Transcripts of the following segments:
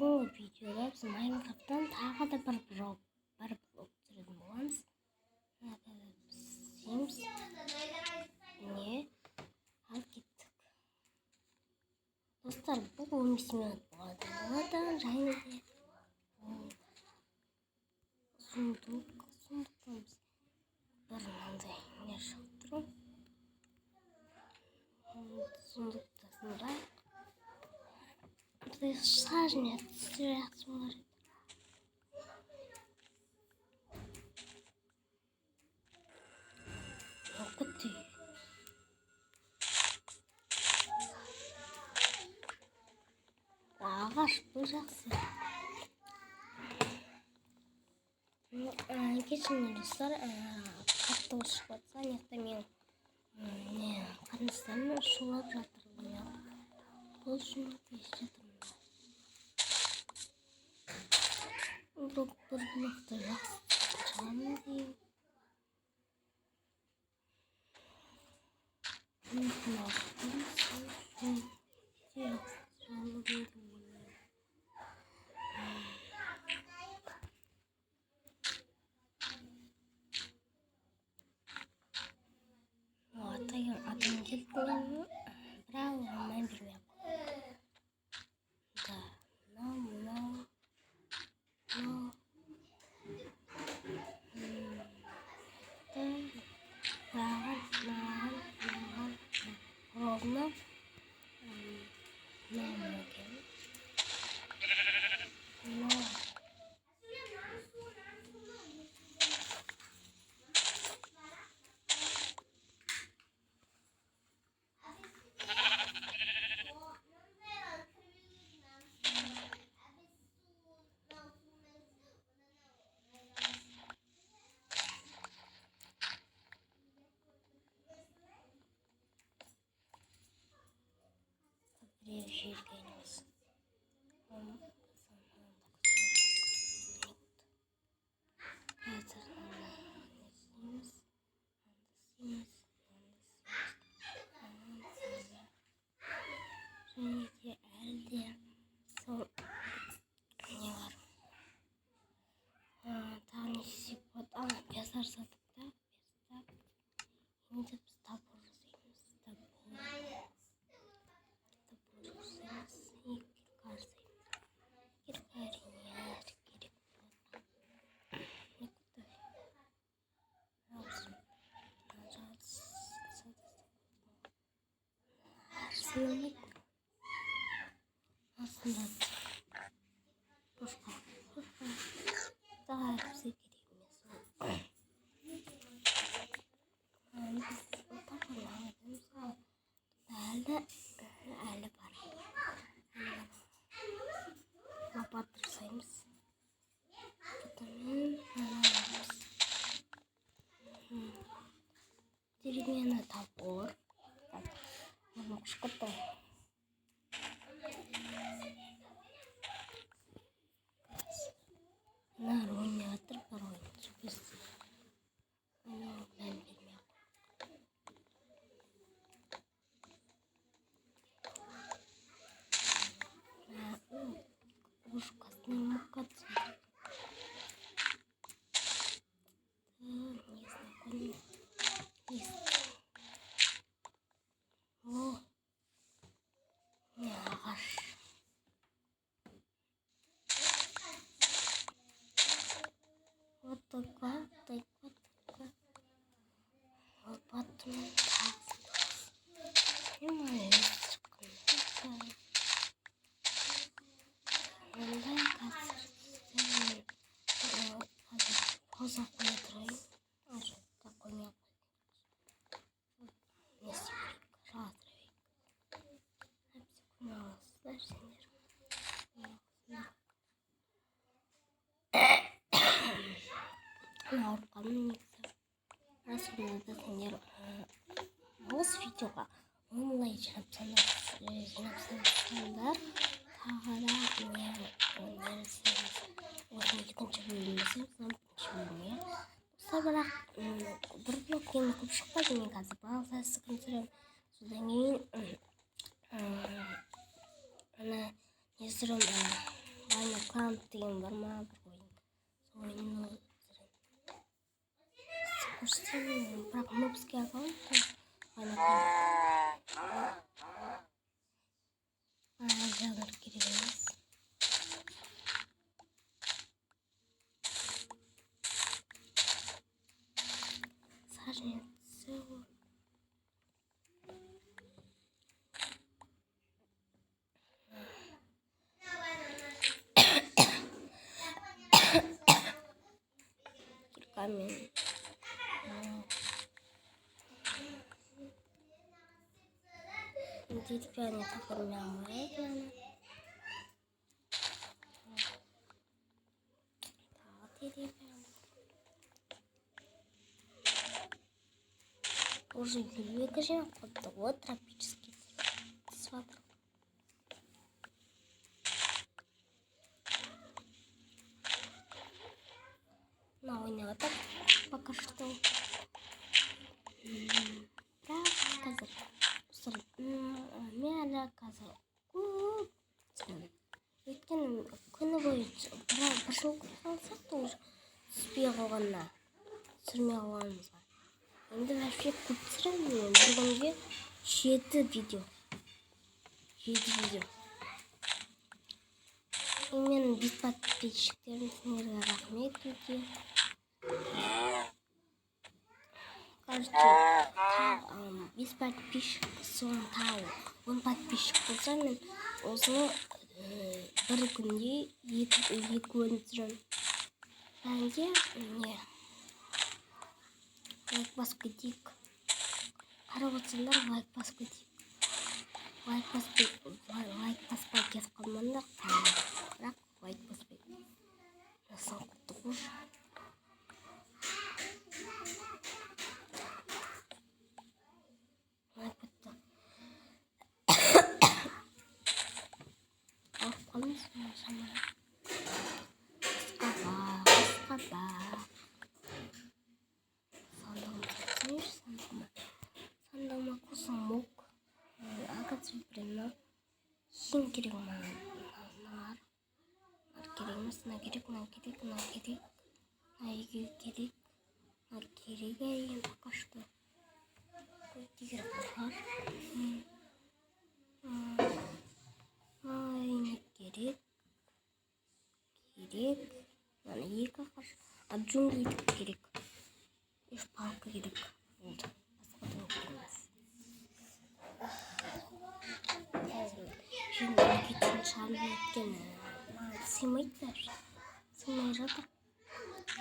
бүгінгі видеода біз Майнкрафттан тағы да бір блог түсіретін боламыз. Симс не ал кеттік. Достар, бұл 15 минут болады. Және де сундықтан біз бір мынандай не шығып тұр. Сундықты сындырайық. Сажнет стрелять может. Ух ты! Ағаш бұл жақсы. Кешіріңіз достар, қатты ұшып жатса, неқта мен қарындастарым шулап жатыр. Бұл үшін естіп жатырмын. Бір блокты жақсы шығамын деймін. Атым кетті, бірақ оңай бермей қойды. Ровно Жиргеніміз. Және де әлде сол не бар. Тағы не істеп болады? Пияздар сатып та, енді біз топор жасаймыз. Aslında boşka daha hepsi gerekmez. Biz taparlarımız әлі бар. Лопатырсаймыз. Деревянный топор. Оны кышкыртам. Ойнатыр бар ойын. Ушкасный мукацы. Незнакомый лист. О, не ағаш. Вот такая. Лопату так. Понимаешь? Поза қойдырайын. Так қоймай қойдым. Не істейік, жаздырайық. Әпсі күнағыздар сендер. Ауырқамын негізі. Расында сендер осы видеоға 10 лайк жинапсаңдар тағы да осы екінші бөлімімізді бірақ бір блок енді көп шықпайды. Мен қазір балғасы күн түсіремін. Содан кейін не түсіремін, Майнкрафт деген бар ма бір ойын. Сол ойынның көрсетемін, бірақ нобский аккаунт Майнкрафт. Жанр керек емес. Саженцы. Киркамен. Теперь не оформляла экрана. Уже великий же вот тропический смотрю. Но у него так пока что. Да, сказать. Мен қазір көп өйткені күні бойы бір жол қалсақ та уже түспей қалғанына түсірмей қалғанымызға. Енді вообще көп түсіремін. Бір күнге 7 видео. Менің бес подписчиктерім, сендерге рахмет өте. Кажется, без подписчик соң тағы 10 подписчик болса, мен осыны бір күнде 2 бөліп жүремін. Бәнде не лайк басып кетейік. Қарап отырсаңдар, лайк басып кетейік. Лайк баспай кетіп қалмаңдар, бірақ лайк баспай. Насың құтты қош. Сандалма қоса мок. Агатсыз бірінна. Хин керек маған. Нар керек емес, нар керек. Нар керек әйген пока что. Көйтігер қылар. Не керек. Мана екі қаш. Джунгли керек. Еш палка керек. Болды. Басқадан келмес. Şimdi bütün şarjı etken. Сыймайды. Сыймай жатыр.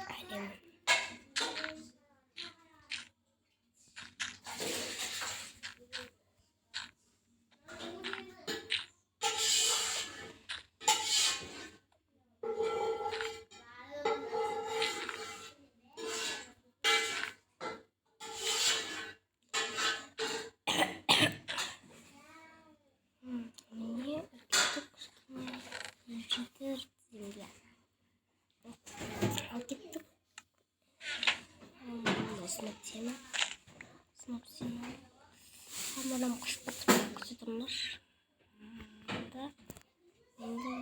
Әлем. Сынып Камерам қышпа күтетімдер. Да. Енді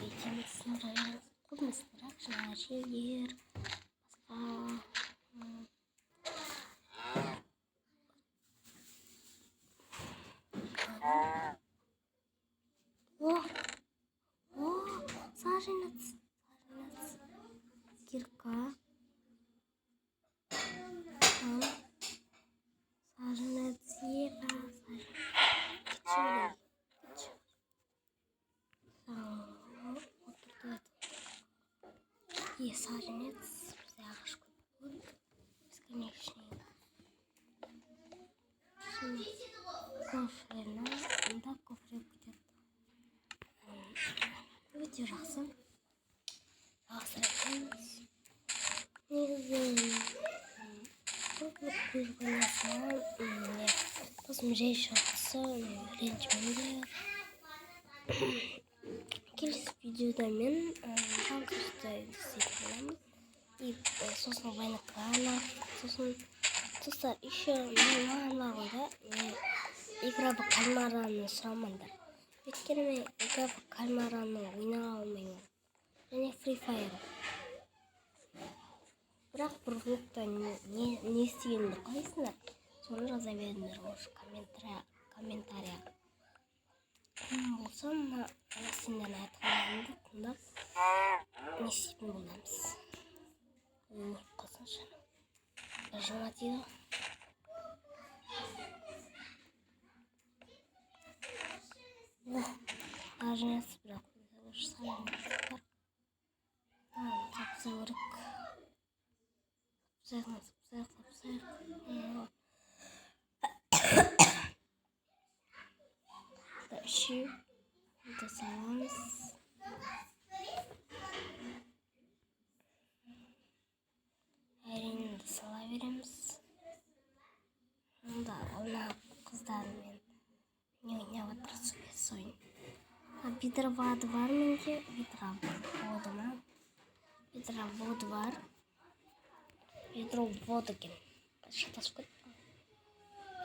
етемексін жайын қылмыстырақ жаңа жерлер. Саженец. Кирка. Саженец ева. И саженец. Взяшку. Бесконечный. Кофрена. Да, кофре будет. Өте жақсы. Тосым жай жақсы. Ренжімеңдер. Келесі видеода мен жалғызды істейтінім. И сосын вайнакана. Сосын еще маған бағында игра кальмараны сұрамаңдар. өйткені мен гав кальмараны ойнай алмаймын. Және Free Fire. Бірақ бір влогта не істегенімді қалайсыңдар? Соны жаза беріңдер осы комментарияға. Болса, мына сендердің айтқандарыңды тыңдап не істейтін боламыз. Қосыншы. Жылма дейді. Ажынасы бірақ сәлемдер. Сапсай өрік. Сапсайық. Үшеу саламыз. Әрине сала береміз. Онда қыздармен не ойнап отырсыз ойын. Бидроводы бар менде. Бидроводы бар. Бидроводы екен. Шатасып кеттім.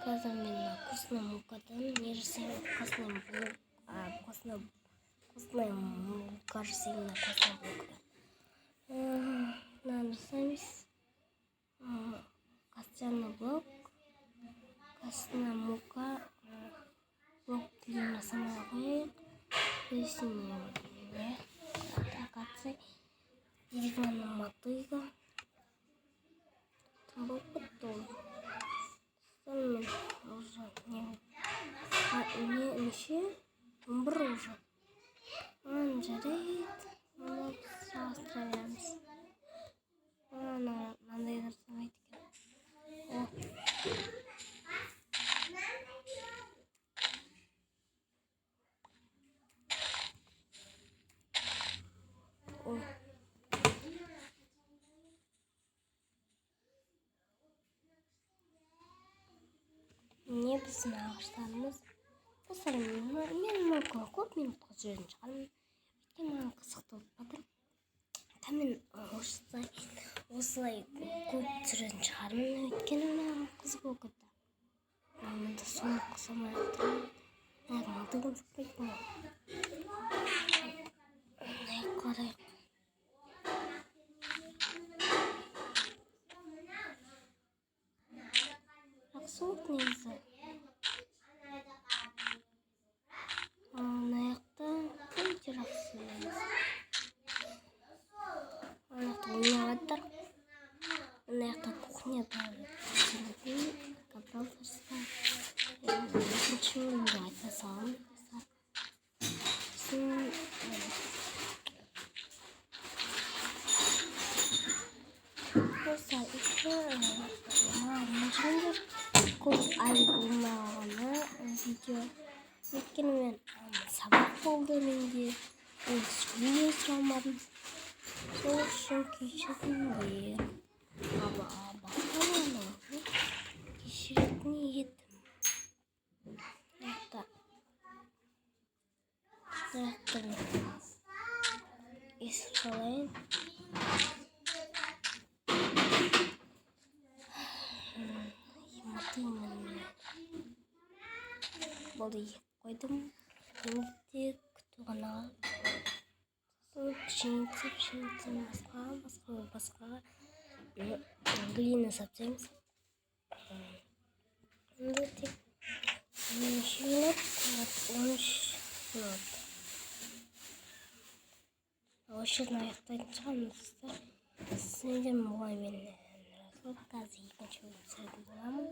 Қазір мен вкусная мукадан не жасаймын? Вкусная мука жасаймын на вкусная мукадан. Мынаны жасаймыз. Костяный блок. Вкусная мука. Блок тілін жасамай қойып. Плесень акация. Деревянная мотыга. Там был потом. Сонымен уже неше? 11 уже. Жарайды. Оны салыстыра береміз. Мынандай жасамайды екен. Не біздің ағаштарымыз. Осылай мен мүмкін көп минутқа жүретін шығармын. Өйткені маған қызық болып жатыр. Мен осылай көп жүретін шығармын. Өйткені маған қызық болып кетті. Мен де соны қысамай отырмын. Мылтығын сықпайтын ғой. Қарайық. Суық негізі. Аяқта өте жақсы емес. Аяқта ойнаватыр. Аяқта кухняда жүретін капралдарста. Екінші бөлімде айта саламын. Осы үшінші көп ай болмағаны видео. Өйткені мен сабақ болды менде. Видео сұрамадым. Сол үшін кешіріңдер. Кешіретін едім. Есіп салайын. Болды қойдым. Енді күту ғана. Пшеницамен басқа глина сапсаймыз. Енді тек 13 минут. Осы жерден аяқтайтын шығармыз. Сендер мұғай мен қазір екінші бөлім түсіретін боламын.